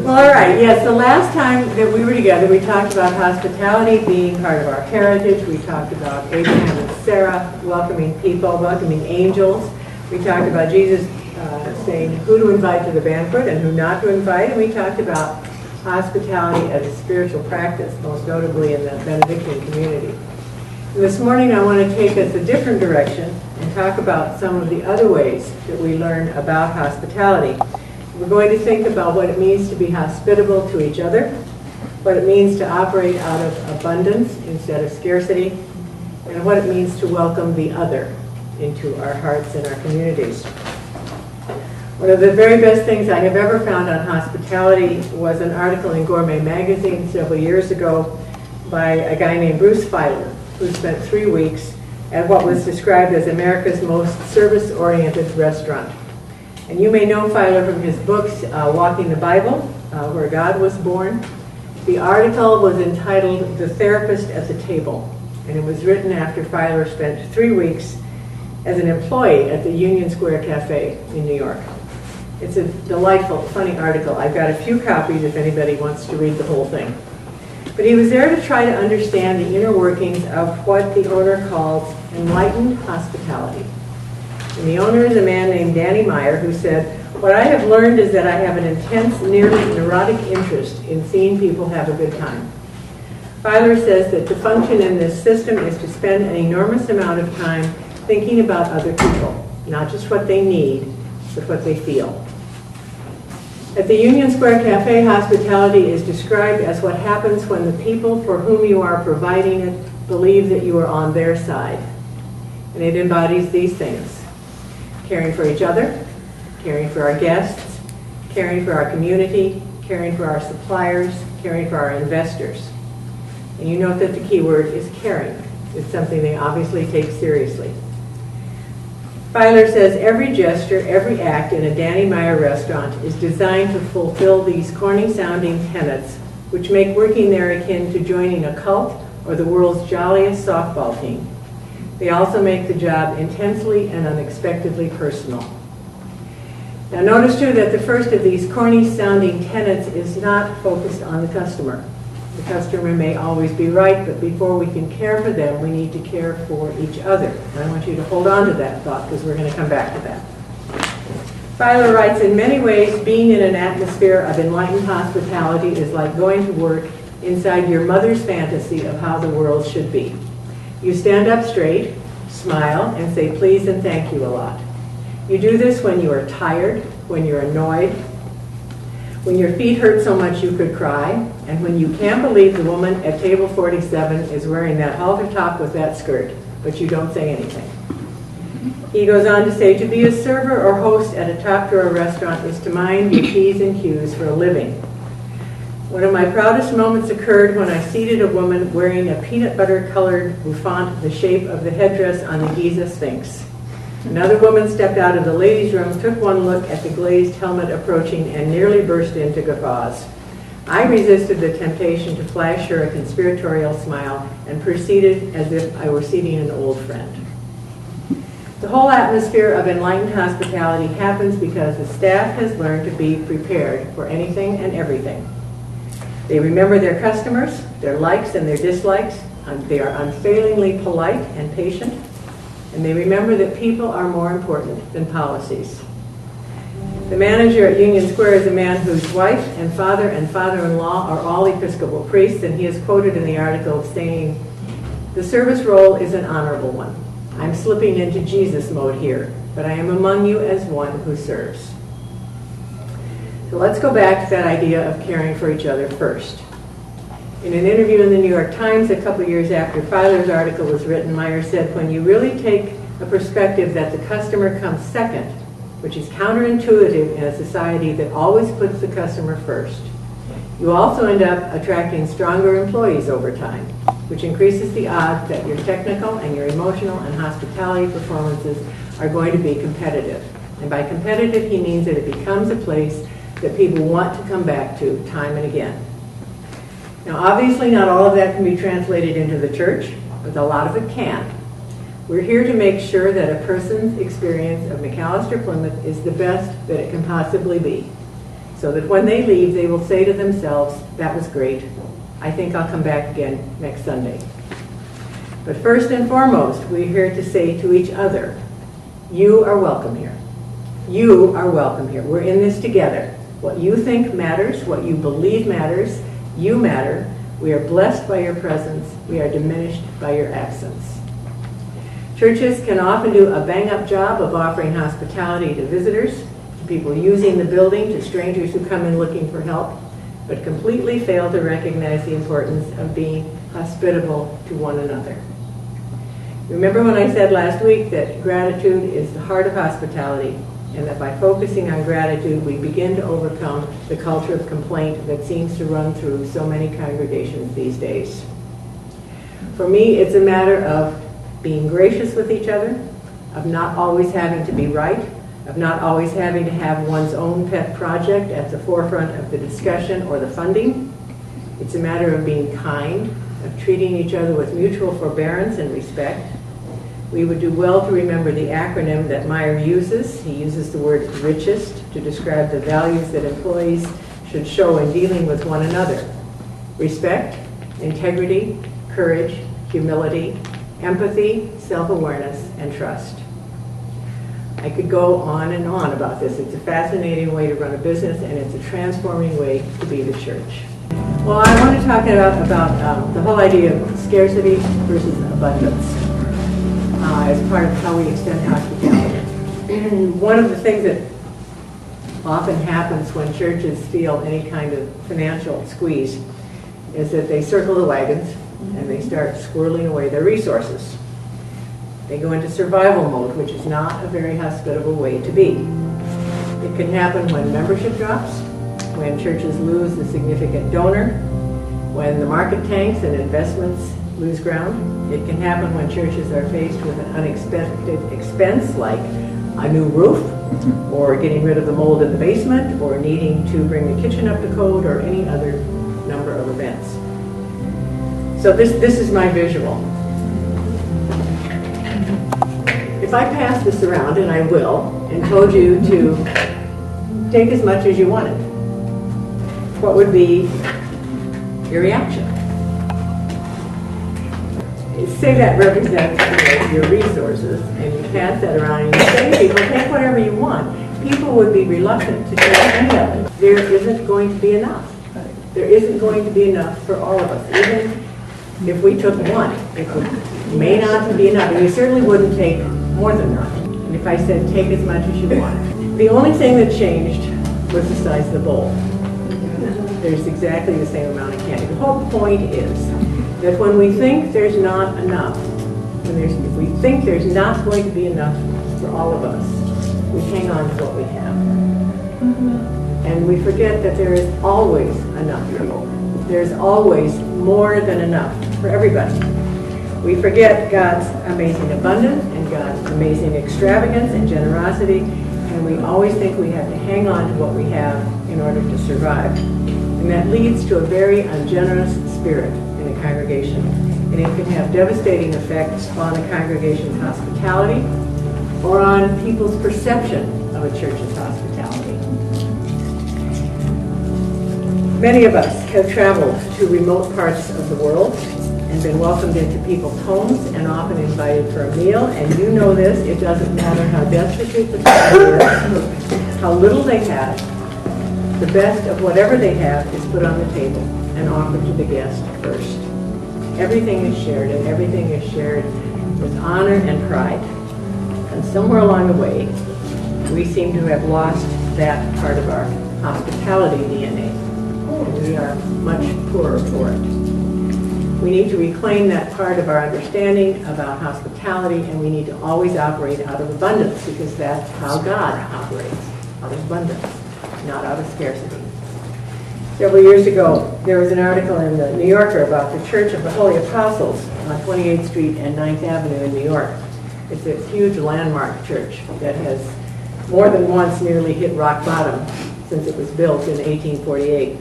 Well, all right, yes, the last time that we were together, we talked about hospitality being part of our heritage. We talked about Abraham and Sarah welcoming people, welcoming angels. We talked about Jesus saying who to invite to the banquet and who not to invite. And we talked about hospitality as a spiritual practice, most notably in the Benedictine community. And this morning I want to take us a different direction and talk about some of the other ways that we learn about hospitality. We're going to think about what it means to be hospitable to each other, what it means to operate out of abundance instead of scarcity, and what it means to welcome the other into our hearts and our communities. One of the very best things I have ever found on hospitality was an article in Gourmet magazine several years ago by a guy named Bruce Feiler, who spent 3 weeks at what was described as America's most service-oriented restaurant. And you may know Feiler from his books, Walking the Bible, Where God Was Born. The article was entitled The Therapist at the Table, and it was written after Feiler spent 3 weeks as an employee at the Union Square Cafe in New York. It's a delightful, funny article. I've got a few copies if anybody wants to read the whole thing. But he was there to try to understand the inner workings of what the owner calls enlightened hospitality. And the owner is a man named Danny Meyer, who said, "What I have learned is that I have an intense, nearly neurotic interest in seeing people have a good time." Feiler says that to function in this system is to spend an enormous amount of time thinking about other people, not just what they need, but what they feel. At the Union Square Cafe, hospitality is described as what happens when the people for whom you are providing it believe that you are on their side. And it embodies these things: caring for each other, caring for our guests, caring for our community, caring for our suppliers, caring for our investors. And you note that the key word is caring. It's something they obviously take seriously. Feiler says every gesture, every act in a Danny Meyer restaurant is designed to fulfill these corny-sounding tenets, which make working there akin to joining a cult or the world's jolliest softball team. They also make the job intensely and unexpectedly personal. Now notice too that the first of these corny-sounding tenets is not focused on the customer. The customer may always be right, but before we can care for them, we need to care for each other. And I want you to hold on to that thought, because we're going to come back to that. Feiler writes, "In many ways, being in an atmosphere of enlightened hospitality is like going to work inside your mother's fantasy of how the world should be. You stand up straight, smile, and say please and thank you a lot. You do this when you are tired, when you're annoyed, when your feet hurt so much you could cry, and when you can't believe the woman at table 47 is wearing that halter top with that skirt, but you don't say anything." He goes on to say, "To be a server or host at a top-drawer restaurant is to mind your P's and Q's for a living. One of my proudest moments occurred when I seated a woman wearing a peanut butter-colored bouffant the shape of the headdress on the Giza Sphinx. Another woman stepped out of the ladies' room, took one look at the glazed helmet approaching, and nearly burst into guffaws. I resisted the temptation to flash her a conspiratorial smile and proceeded as if I were seating an old friend." The whole atmosphere of enlightened hospitality happens because the staff has learned to be prepared for anything and everything. They remember their customers, their likes and their dislikes. They are unfailingly polite and patient. And they remember that people are more important than policies. The manager at Union Square is a man whose wife and father-in-law are all Episcopal priests, and he is quoted in the article saying, "The service role is an honorable one. I'm slipping into Jesus mode here, but I am among you as one who serves." So let's go back to that idea of caring for each other first. In an interview in the New York Times a couple years after Feiler's article was written, Meyer said, "When you really take a perspective that the customer comes second, which is counterintuitive in a society that always puts the customer first, you also end up attracting stronger employees over time, which increases the odds that your technical and your emotional and hospitality performances are going to be competitive." And by competitive, he means that it becomes a place that people want to come back to time and again. Now, obviously, not all of that can be translated into the church, but a lot of it can. We're here to make sure that a person's experience of McAllister Plymouth is the best that it can possibly be. so that when they leave, they will say to themselves, "That was great. I think I'll come back again next Sunday." But first and foremost, we're here to say to each other, you are welcome here. You are welcome here. We're in this together. What you think matters, what you believe matters, you matter. We are blessed by your presence. We are diminished by your absence. Churches can often do a bang-up job of offering hospitality to visitors, to people using the building, to strangers who come in looking for help, but completely fail to recognize the importance of being hospitable to one another. Remember when I said last week that gratitude is the heart of hospitality, and that by focusing on gratitude, we begin to overcome the culture of complaint that seems to run through so many congregations these days. For me, it's a matter of being gracious with each other, of not always having to be right, of not always having to have one's own pet project at the forefront of the discussion or the funding. It's a matter of being kind, of treating each other with mutual forbearance and respect. We would do well to remember the acronym that Meyer uses. He uses the word richest to describe the values that employees should show in dealing with one another. Respect, integrity, courage, humility, empathy, self-awareness, and trust. I could go on and on about this. It's a fascinating way to run a business, and it's a transforming way to be the church. Well, I want to talk about the whole idea of scarcity versus abundance as part of how we extend hospitality. One of the things that often happens when churches feel any kind of financial squeeze is that they circle the wagons and they start squirreling away their resources. They go into survival mode, which is not a very hospitable way to be. It can happen when membership drops, when churches lose a significant donor, when the market tanks and investments lose ground. It can happen when churches are faced with an unexpected expense like a new roof, or getting rid of the mold in the basement, or needing to bring the kitchen up to code, or any other number of events. So this is my visual. If I pass this around, and I will, and told you to take as much as you wanted, what would be your reaction? Say that represents your resources, and you pass that around and you say to people, take whatever you want. People would be reluctant to take any of it. There isn't going to be enough. There isn't going to be enough for all of us. Even if we took one, it may not be enough. And you certainly wouldn't take more than that. And if I said, take as much as you want. The only thing that changed was the size of the bowl. There's exactly the same amount of candy. The whole point is that when we think there's not enough, if we think there's not going to be enough for all of us, we hang on to what we have. And we forget that there is always enough people. There's always more than enough for everybody. We forget God's amazing abundance and God's amazing extravagance and generosity, and we always think we have to hang on to what we have in order to survive. And that leads to a very ungenerous spirit in a congregation. And it can have devastating effects on the congregation's hospitality or on people's perception of a church's hospitality. Many of us have traveled to remote parts of the world and been welcomed into people's homes and often invited for a meal. And you know this, it doesn't matter how destitute the people is, how little they have, the best of whatever they have is put on the table and offered to the guest first. Everything is shared, and everything is shared with honor and pride. And somewhere along the way, we seem to have lost that part of our hospitality DNA. And we are much poorer for it. We need to reclaim that part of our understanding about hospitality, and we need to always operate out of abundance, because that's how God operates, out of abundance, not out of scarcity. Several years ago, there was an article in the New Yorker about the Church of the Holy Apostles on 28th Street and 9th Avenue in New York. It's a huge landmark church that has more than once nearly hit rock bottom since it was built in 1848.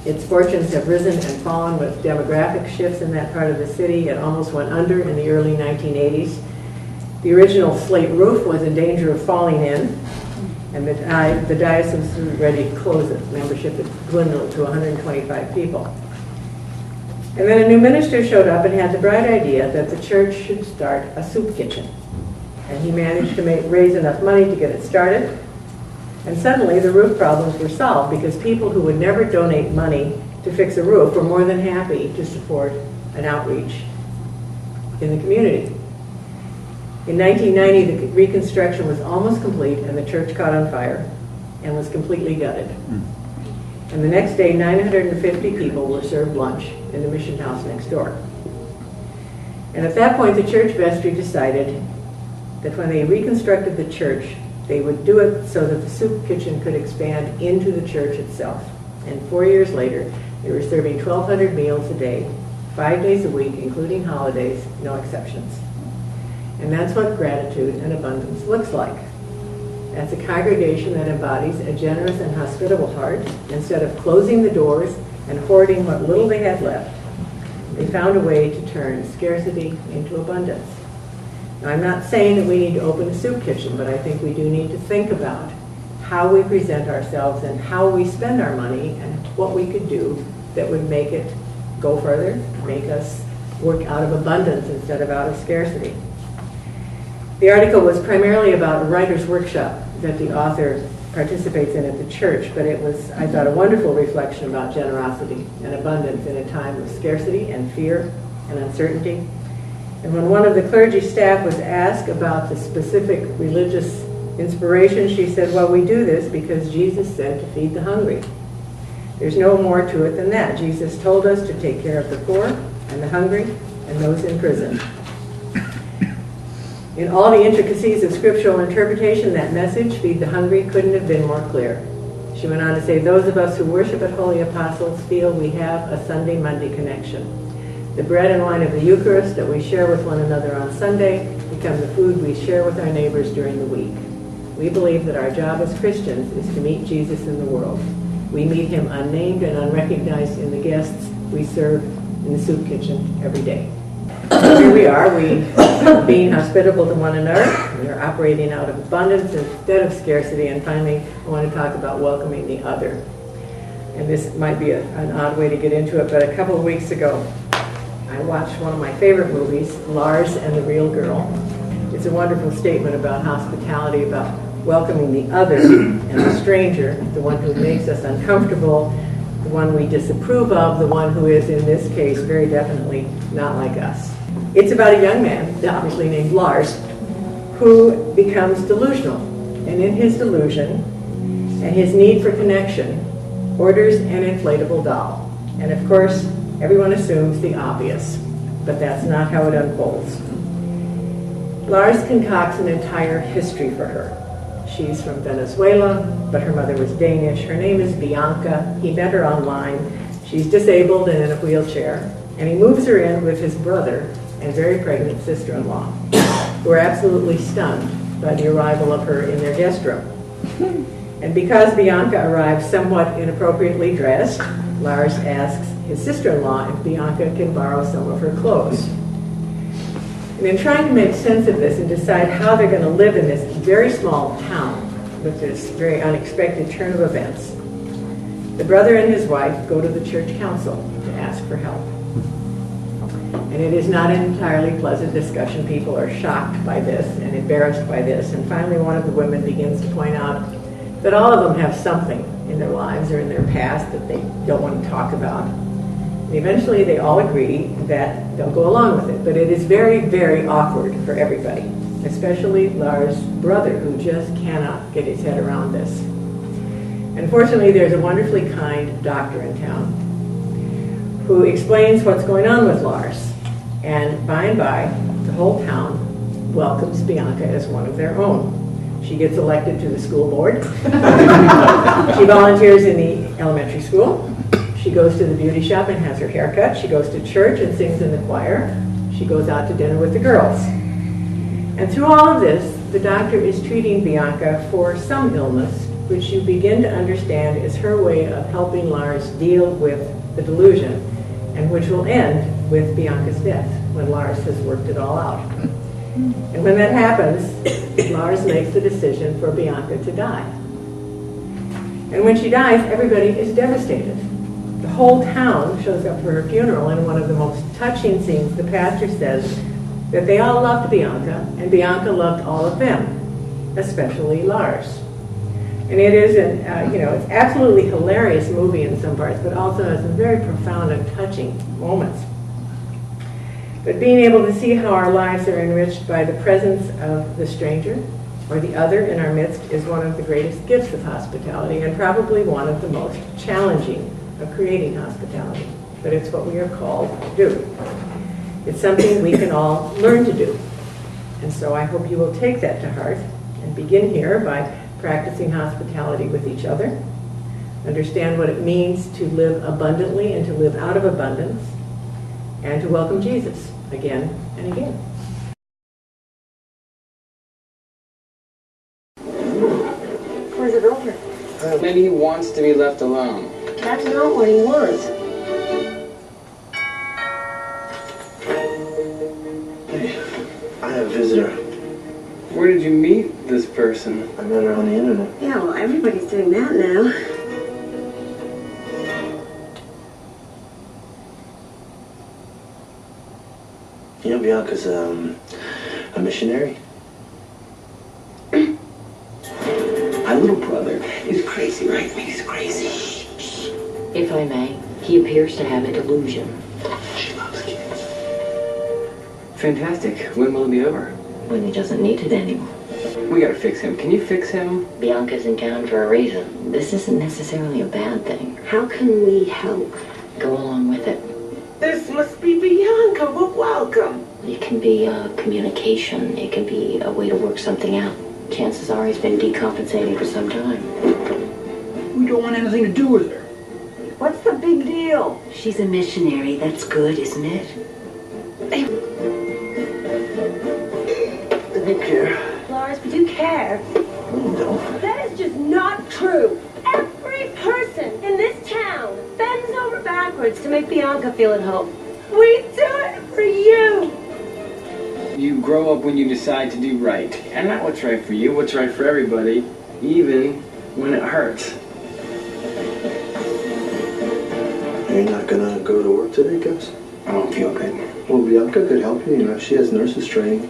Its fortunes have risen and fallen with demographic shifts in that part of the city. It almost went under in the early 1980s. The original slate roof was in danger of falling in. And the diocese was ready to close it. Membership had dwindled to 125 people. And then a new minister showed up and had the bright idea that the church should start a soup kitchen. And he managed to raise enough money to get it started. And suddenly the roof problems were solved because people who would never donate money to fix a roof were more than happy to support an outreach in the community. In 1990, the reconstruction was almost complete and the church caught on fire and was completely gutted. And the next day, 950 people were served lunch in the mission house next door. And at that point, the church vestry decided that when they reconstructed the church, they would do it so that the soup kitchen could expand into the church itself. And 4 years later, they were serving 1,200 meals a day, 5 days a week, including holidays, no exceptions. And that's what gratitude and abundance looks like. That's a congregation that embodies a generous and hospitable heart. Instead of closing the doors and hoarding what little they had left, they found a way to turn scarcity into abundance. Now, I'm not saying that we need to open a soup kitchen, but I think we do need to think about how we present ourselves and how we spend our money and what we could do that would make it go further, make us work out of abundance instead of out of scarcity. The article was primarily about a writer's workshop that the author participates in at the church, but it was, I thought, a wonderful reflection about generosity and abundance in a time of scarcity and fear and uncertainty. And when one of the clergy staff was asked about the specific religious inspiration, she said, well, we do this because Jesus said to feed the hungry. There's no more to it than that. Jesus told us to take care of the poor and the hungry and those in prison. In all the intricacies of scriptural interpretation, that message, feed the hungry, couldn't have been more clear. She went on to say, those of us who worship at Holy Apostles feel we have a Sunday-Monday connection. The bread and wine of the Eucharist that we share with one another on Sunday become the food we share with our neighbors during the week. We believe that our job as Christians is to meet Jesus in the world. We meet him unnamed and unrecognized in the guests we serve in the soup kitchen every day. Here we are, being hospitable to one another. We are operating out of abundance instead of scarcity. And finally, I want to talk about welcoming the other. And this might be an odd way to get into it, but a couple of weeks ago, I watched one of my favorite movies, Lars and the Real Girl. It's a wonderful statement about hospitality, about welcoming the other and the stranger, the one who makes us uncomfortable, the one we disapprove of, the one who is, in this case, very definitely not like us. It's about a young man, obviously named Lars, who becomes delusional. And in his delusion and his need for connection, orders an inflatable doll. And of course, everyone assumes the obvious, but that's not how it unfolds. Lars concocts an entire history for her. She's from Venezuela, but her mother was Danish. Her name is Bianca. He met her online. She's disabled and in a wheelchair. And he moves her in with his brother and very pregnant sister-in-law, who are absolutely stunned by the arrival of her in their guest room. And because Bianca arrives somewhat inappropriately dressed, Lars asks his sister-in-law if Bianca can borrow some of her clothes. And in trying to make sense of this and decide how they're going to live in this very small town with this very unexpected turn of events, the brother and his wife go to the church council to ask for help. And it is not an entirely pleasant discussion. People are shocked by this and embarrassed by this. And finally, one of the women begins to point out that all of them have something in their lives or in their past that they don't want to talk about. And eventually, they all agree that they'll go along with it. But it is very, very awkward for everybody, especially Lars' brother, who just cannot get his head around this. And fortunately, there's a wonderfully kind doctor in town who explains what's going on with Lars. And by, the whole town welcomes Bianca as one of their own. She gets elected to the school board. She volunteers in the elementary school. She goes to the beauty shop and has her hair cut. She goes to church and sings in the choir. She goes out to dinner with the girls. And through all of this, the doctor is treating Bianca for some illness, which you begin to understand is her way of helping Lars deal with the delusion, and which will end with Bianca's death when Lars has worked it all out. And when that happens, Lars makes the decision for Bianca to die. And when she dies, everybody is devastated. The whole town shows up for her funeral, and one of the most touching scenes, the pastor says that they all loved Bianca, and Bianca loved all of them, especially Lars. And it is it's absolutely hilarious movie in some parts, but also has some very profound and touching moments. But being able to see how our lives are enriched by the presence of the stranger or the other in our midst is one of the greatest gifts of hospitality, and probably one of the most challenging of creating hospitality. But it's what we are called to do. It's something we can all learn to do. And so I hope you will take that to heart and begin here by practicing hospitality with each other. Understand what it means to live abundantly and to live out of abundance, and to welcome Jesus again and again. Where's it over? Maybe he wants to be left alone. That's not what he wants. Hey, I have a visitor. Where did you meet this person? I met her on the internet. Yeah, well, everybody's doing that now. You know, Bianca's a missionary. My little brother is crazy, right? He's crazy. If I may, he appears to have a delusion. She loves kids. Fantastic. When will it be over? When he doesn't need it anymore. We gotta fix him. Can you fix him? Bianca's in town for a reason. This isn't necessarily a bad thing. How can we help? Go along with it. This must be Bianca. Well, welcome. It can be communication. It can be a way to work something out. Chances are he's been decompensating for some time. We don't want anything to do with her. What's the big deal? She's a missionary. That's good, isn't it? I don't care. Lars, we do care. You don't. That is just not true. Every person in this town bends over backwards to make Bianca feel at home. We do it for you. You grow up when you decide to do right. And not what's right for you, what's right for everybody, even when it hurts. You're not gonna go to work today, Gus? I don't feel good. Well, Bianca could help you. You know, she has nurses training.